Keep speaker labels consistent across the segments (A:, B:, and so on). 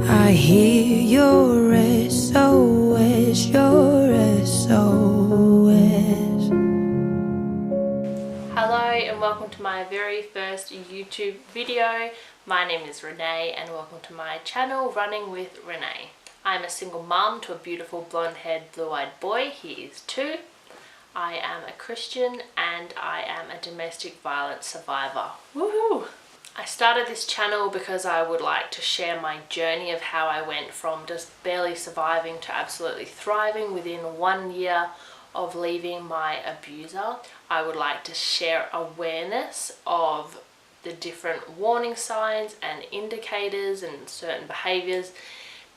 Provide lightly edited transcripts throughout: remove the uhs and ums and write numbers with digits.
A: I hear your SOS, your SOS.
B: Hello and welcome to my very first YouTube video. My name is Renee and welcome to my channel, Running with Renee. I'm a single mum to a beautiful blonde-haired, blue-eyed boy. He is 2. I am a Christian and I am a domestic violence survivor. Woohoo! I started this channel because I would like to share my journey of how I went from just barely surviving to absolutely thriving within 1 year of leaving my abuser. I would like to share awareness of the different warning signs and indicators and certain behaviors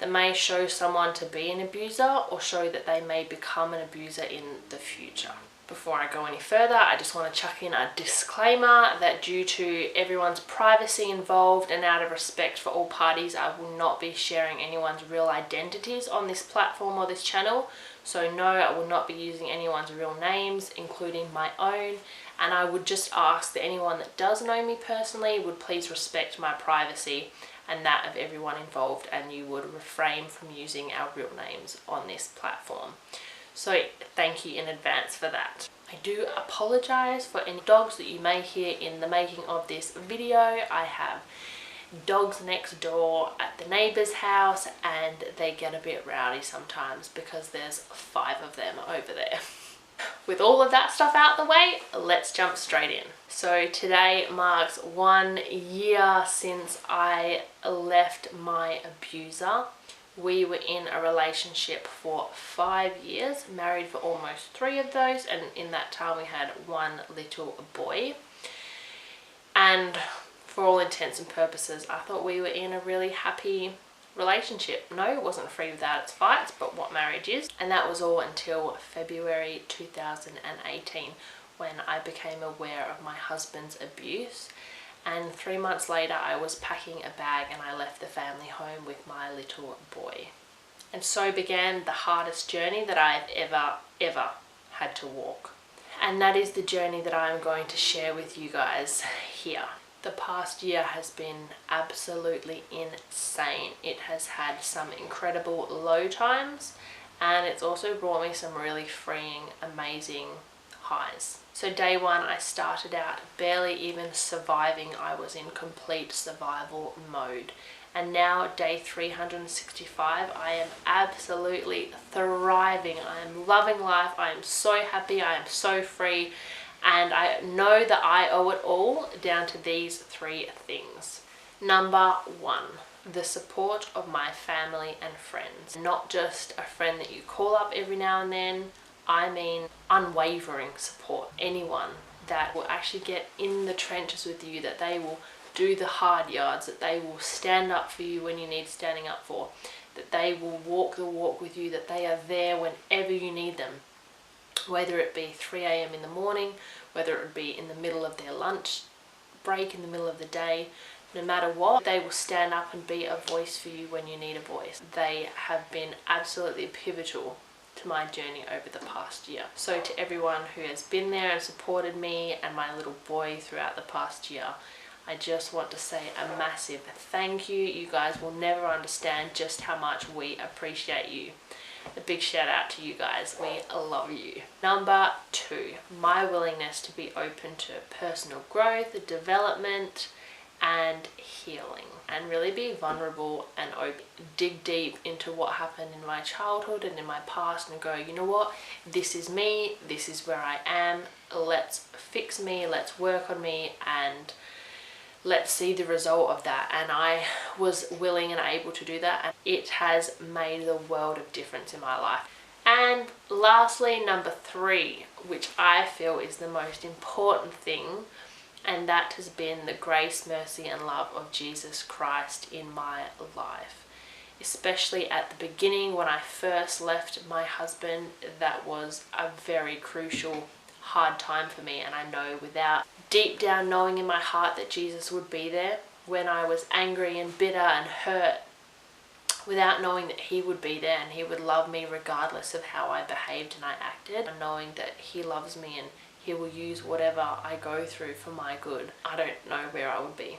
B: that may show someone to be an abuser or show that they may become an abuser in the future. Before I go any further, I just want to chuck in a disclaimer that due to everyone's privacy involved and out of respect for all parties, I will not be sharing anyone's real identities on this platform or this channel. So no, I will not be using anyone's real names, including my own. And I would just ask that anyone that does know me personally would please respect my privacy and that of everyone involved, and you would refrain from using our real names on this platform. So thank you in advance for that. I do apologize for any dogs that you may hear in the making of this video. I have dogs next door at the neighbor's house and they get a bit rowdy sometimes because there's 5 of them over there. With all of that stuff out the way, let's jump straight in. So today marks 1 year since I left my abuser. We were in a relationship for 5 years, married for almost 3 of those, and in that time we had 1 little boy. And for all intents and purposes, I thought we were in a really happy relationship. No, it wasn't free without its fights, but what marriage is. And that was all until February 2018, when I became aware of my husband's abuse. And 3 months later, I was packing a bag and I left the family home with my little boy. And so began the hardest journey that I've ever had to walk. And that is the journey that I'm going to share with you guys here. The past year has been absolutely insane. It has had some incredible low times, and it's also brought me some really freeing, amazing highs. So day 1, I started out barely even surviving. I was in complete survival mode. And now day 365, I am absolutely thriving. I am loving life. I am so happy. I am so free. And I know that I owe it all down to these 3 things. Number 1, the support of my family and friends. Not just a friend that you call up every now and then. I mean unwavering support. Anyone that will actually get in the trenches with you, that they will do the hard yards, that they will stand up for you when you need standing up for, that they will walk the walk with you, that they are there whenever you need them. Whether it be 3 a.m. in the morning, whether it be in the middle of their lunch break, in the middle of the day, no matter what, they will stand up and be a voice for you when you need a voice. They have been absolutely pivotal to my journey over the past year. So to everyone who has been there and supported me and my little boy throughout the past year, I just want to say a massive thank you. You guys will never understand just how much we appreciate you. A big shout out to you guys. We love you. Number 2, my willingness to be open to personal growth, development, and healing, and really be vulnerable and open. Dig deep into what happened in my childhood and in my past and go, you know what, this is me, this is where I am, let's fix me, let's work on me, and let's see the result of that. And I was willing and able to do that, and it has made the world of difference in my life. And lastly, number 3, which I feel is the most important thing, and that has been the grace, mercy and love of Jesus Christ in my life. Especially at the beginning when I first left my husband, that was a very crucial, hard time for me. And I know without deep down knowing in my heart that Jesus would be there when I was angry and bitter and hurt, without knowing that he would be there and he would love me regardless of how I behaved and I acted, and knowing that he loves me and he will use whatever I go through for my good, I don't know where I would be.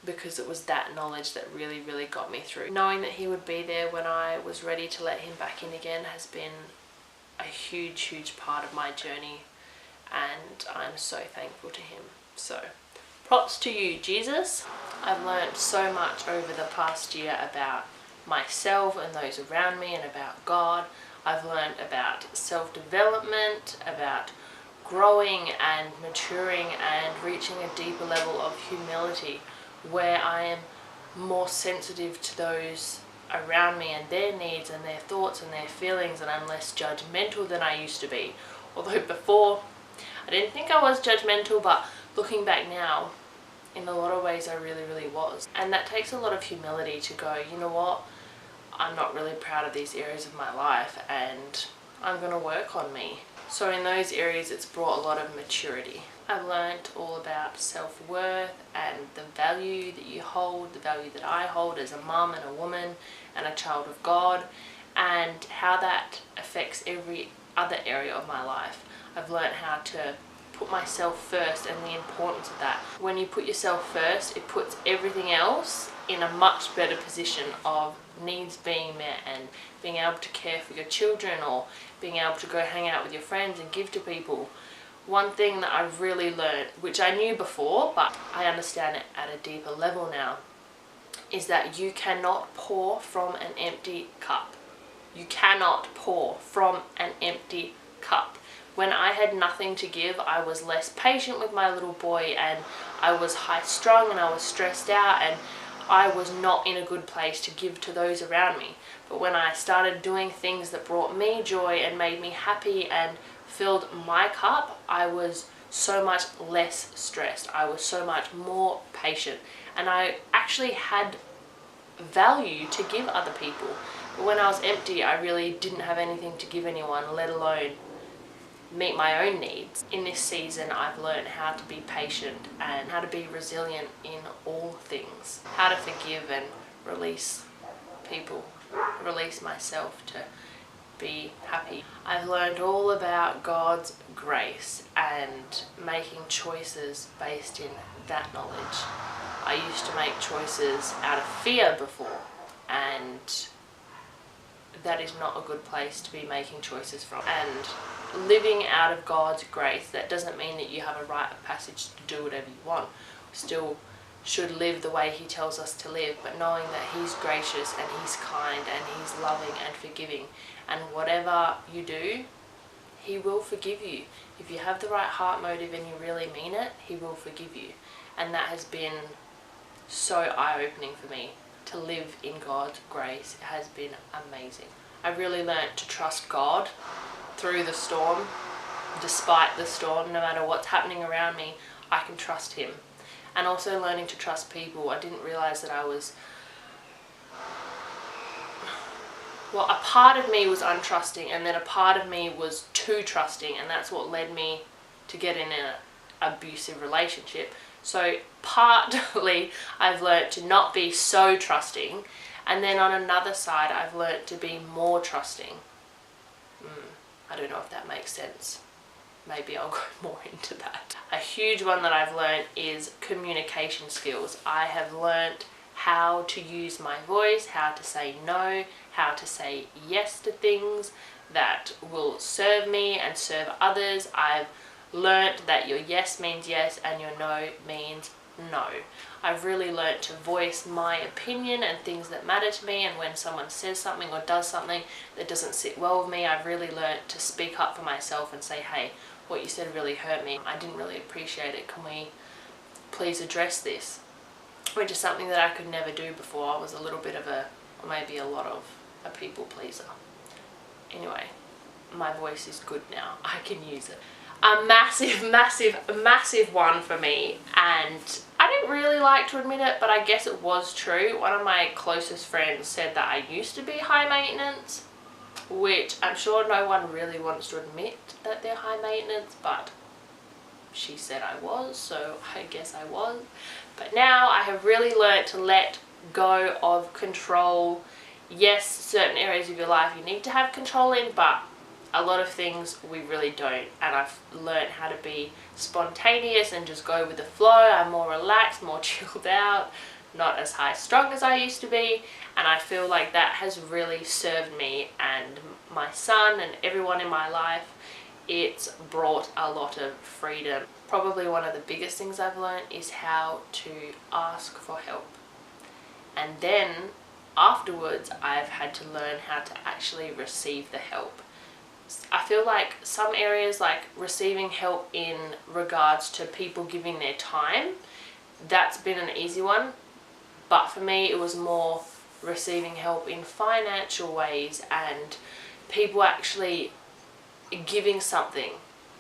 B: because it was that knowledge that really, really got me through. Knowing that he would be there when I was ready to let him back in again has been a huge, huge part of my journey, and I'm so thankful to him. So props to you, Jesus. I've learned so much over the past year about myself and those around me and about God. I've learned about self-development, about growing and maturing and reaching a deeper level of humility, where I am more sensitive to those around me and their needs and their thoughts and their feelings, and I'm less judgmental than I used to be. Although before I didn't think I was judgmental, but looking back now, in a lot of ways I really, really was. And that takes a lot of humility to go, you know what, I'm not really proud of these areas of my life and I'm going to work on me. So in those areas it's brought a lot of maturity. I've learned all about self-worth and the value that you hold, the value that I hold as a mum and a woman and a child of God, and how that affects every other area of my life. I've learned how to put myself first and the importance of that. When you put yourself first, it puts everything else in a much better position of needs being met and being able to care for your children or being able to go hang out with your friends and give to people. One thing that I've really learned, which I knew before, but I understand it at a deeper level now, is that you cannot pour from an empty cup. You cannot pour from an empty cup. When I had nothing to give, I was less patient with my little boy, and I was high-strung and I was stressed out, and I was not in a good place to give to those around me. But when I started doing things that brought me joy and made me happy and filled my cup, I was so much less stressed. I was so much more patient, and I actually had value to give other people. But when I was empty, I really didn't have anything to give anyone, let alone meet my own needs. In this season, I've learned how to be patient and how to be resilient in all things, how to forgive and release people, release myself to be happy. I've learned all about God's grace and making choices based in that knowledge. I used to make choices out of fear before, and that is not a good place to be making choices from. And living out of God's grace, that doesn't mean that you have a rite of passage to do whatever you want. We still should live the way He tells us to live, but knowing that He's gracious and He's kind and He's loving and forgiving, and whatever you do, He will forgive you. If you have the right heart motive and you really mean it, He will forgive you. And that has been so eye-opening for me, to live in God's grace. It has been amazing. I really learnt to trust God through the storm, despite the storm. No matter what's happening around me, I can trust Him. And also learning to trust people. I didn't realise that I was... well, a part of me was untrusting, and then a part of me was too trusting, and that's what led me to get in an abusive relationship. So partly I've learnt to not be so trusting, and then on another side I've learnt to be more trusting. I don't know if that makes sense. Maybe I'll go more into that. A huge one that I've learnt is communication skills. I have learnt how to use my voice, how to say no, how to say yes to things that will serve me and serve others. I've learnt that your yes means yes and your no means no. I've really learnt to voice my opinion and things that matter to me, and when someone says something or does something that doesn't sit well with me, I've really learnt to speak up for myself and say, hey, what you said really hurt me. I didn't really appreciate it. Can we please address this? Which is something that I could never do before. I was a little bit of a, or maybe a lot of, a people pleaser. Anyway, my voice is good now. I can use it. A massive one for me, and I didn't really like to admit it, but I guess it was true. One of my closest friends said that I used to be high maintenance, which I'm sure no one really wants to admit that they're high maintenance, but she said I was, so I guess I was. But now I have really learnt to let go of control. Yes, certain areas of your life you need to have control in, but a lot of things we really don't, and I've learned how to be spontaneous and just go with the flow. I'm more relaxed, more chilled out, not as high strung as I used to be, and I feel like that has really served me and my son and everyone in my life. It's brought a lot of freedom. Probably one of the biggest things I've learned is how to ask for help. And then afterwards, I've had to learn how to actually receive the help. I feel like some areas, like receiving help in regards to people giving their time, that's been an easy one. But for me, it was more receiving help in financial ways and people actually giving something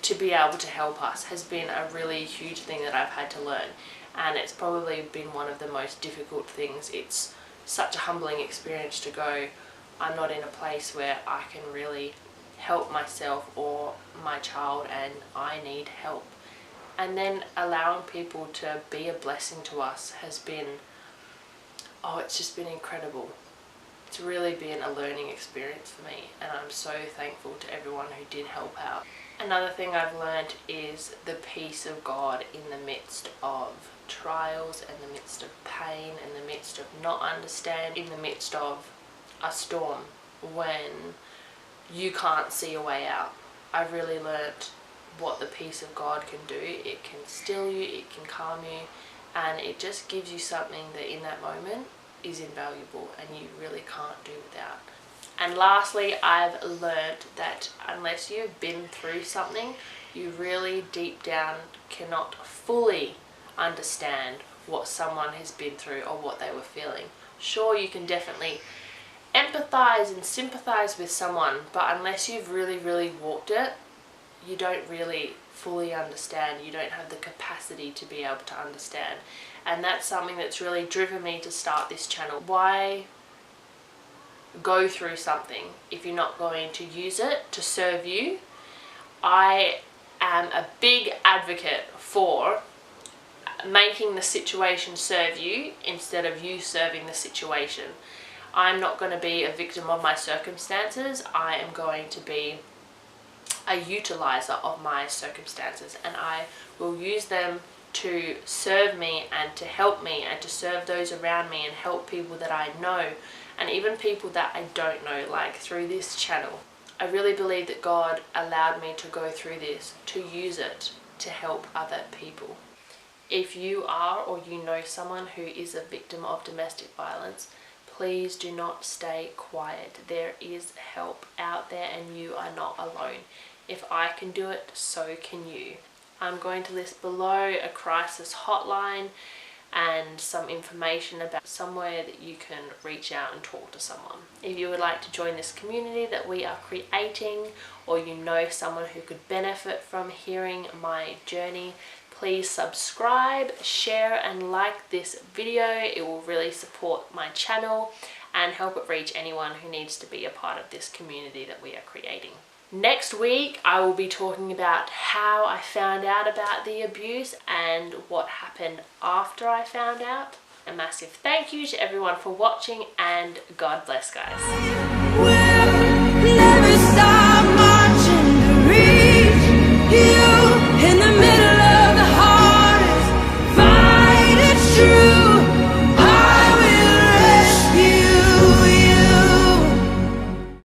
B: to be able to help us has been a really huge thing that I've had to learn. And it's probably been one of the most difficult things. It's such a humbling experience to go, I'm not in a place where I can really help myself or my child and I need help. And then allowing people to be a blessing to us has been, it's just been incredible. It's really been a learning experience for me, and I'm so thankful to everyone who did help out. Another thing I've learned is the peace of God in the midst of trials, in the midst of pain, in the midst of not understanding, in the midst of a storm when you can't see a way out. I've really learned what the peace of God can do. It can still you, it can calm you, and it just gives you something that in that moment is invaluable and you really can't do without. And lastly, I've learned that unless you've been through something, you really deep down cannot fully understand what someone has been through or what they were feeling. Sure, you can definitely empathize and sympathize with someone, but unless you've really walked it, you don't really fully understand. You don't have the capacity to be able to understand. And that's something that's really driven me to start this channel. Why go through something if you're not going to use it to serve you? I am a big advocate for making the situation serve you instead of you serving the situation. I'm not going to be a victim of my circumstances. I am going to be a utilizer of my circumstances, and I will use them to serve me and to help me and to serve those around me and help people that I know and even people that I don't know, like through this channel. I really believe that God allowed me to go through this, to use it to help other people. If you are or you know someone who is a victim of domestic violence, please do not stay quiet. There is help out there and you are not alone. If I can do it, so can you. I'm going to list below a crisis hotline and some information about somewhere that you can reach out and talk to someone. If you would like to join this community that we are creating, or you know someone who could benefit from hearing my journey, please subscribe, share and like this video. It will really support my channel and help it reach anyone who needs to be a part of this community that we are creating. Next week, I will be talking about how I found out about the abuse and what happened after I found out. A massive thank you to everyone for watching, and God bless, guys.